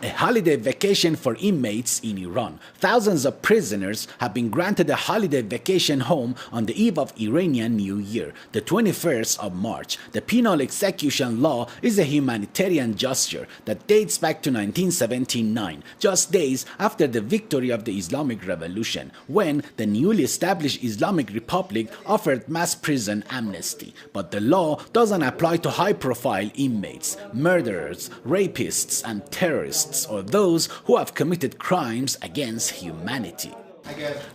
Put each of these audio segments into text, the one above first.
A holiday vacation for inmates in Iran. Thousands of prisoners have been granted a holiday vacation home on the eve of Iranian New Year, the 21st of March. The penal execution law is a humanitarian gesture that dates back to 1979, just days after the victory of the Islamic Revolution, when the newly established Islamic Republic offered mass prison amnesty. But the law doesn't apply to high-profile inmates, murderers, rapists, and terrorists, or those who have committed crimes against humanity.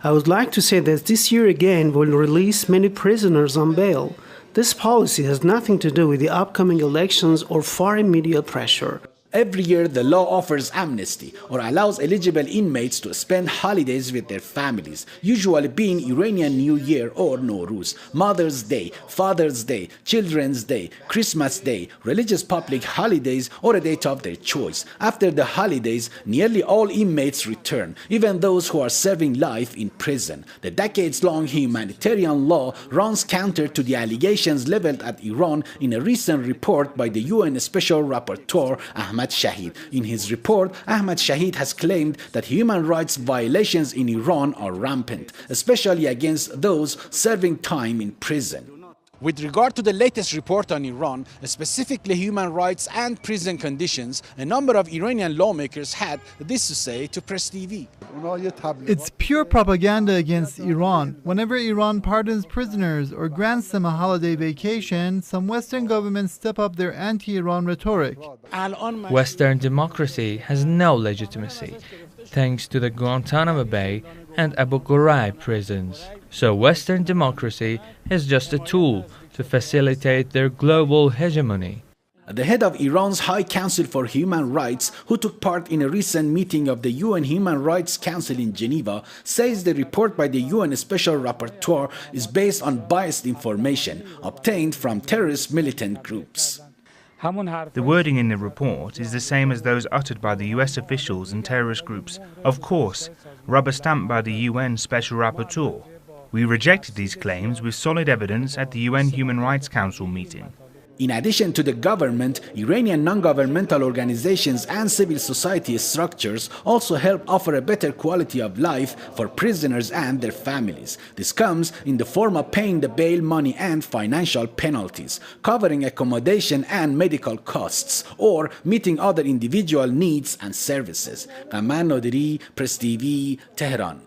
I would like to say that this year again will release many prisoners on bail. This policy has nothing to do with the upcoming elections or foreign media pressure. Every year, the law offers amnesty or allows eligible inmates to spend holidays with their families, usually being Iranian New Year or Nowruz, Mother's Day, Father's Day, Children's Day, Christmas Day, religious public holidays, or a date of their choice. After the holidays, nearly all inmates return, even those who are serving life in prison. The decades-long humanitarian law runs counter to the allegations leveled at Iran in a recent report by the UN Special Rapporteur Ahmad Shahid. In his report, Ahmad Shahid has claimed that human rights violations in Iran are rampant, especially against those serving time in prison. With regard to the latest report on Iran, specifically human rights and prison conditions, a number of Iranian lawmakers had this to say to Press TV. It's pure propaganda against Iran. Whenever Iran pardons prisoners or grants them a holiday vacation, some Western governments step up their anti-Iran rhetoric. Western democracy has no legitimacy, thanks to the Guantanamo Bay and Abu Ghraib prisons. So Western democracy is just a tool to facilitate their global hegemony. The head of Iran's High Council for Human Rights, who took part in a recent meeting of the UN Human Rights Council in Geneva, says the report by the UN Special Rapporteur is based on biased information obtained from terrorist militant groups. The wording in the report is the same as those uttered by the US officials and terrorist groups, of course, rubber-stamped by the UN Special Rapporteur. We rejected these claims with solid evidence at the UN Human Rights Council meeting. In addition to the government, Iranian non-governmental organizations and civil society structures also help offer a better quality of life for prisoners and their families. This comes in the form of paying the bail money and financial penalties, covering accommodation and medical costs, or meeting other individual needs and services. Qaman Nodiri, Press TV, Tehran.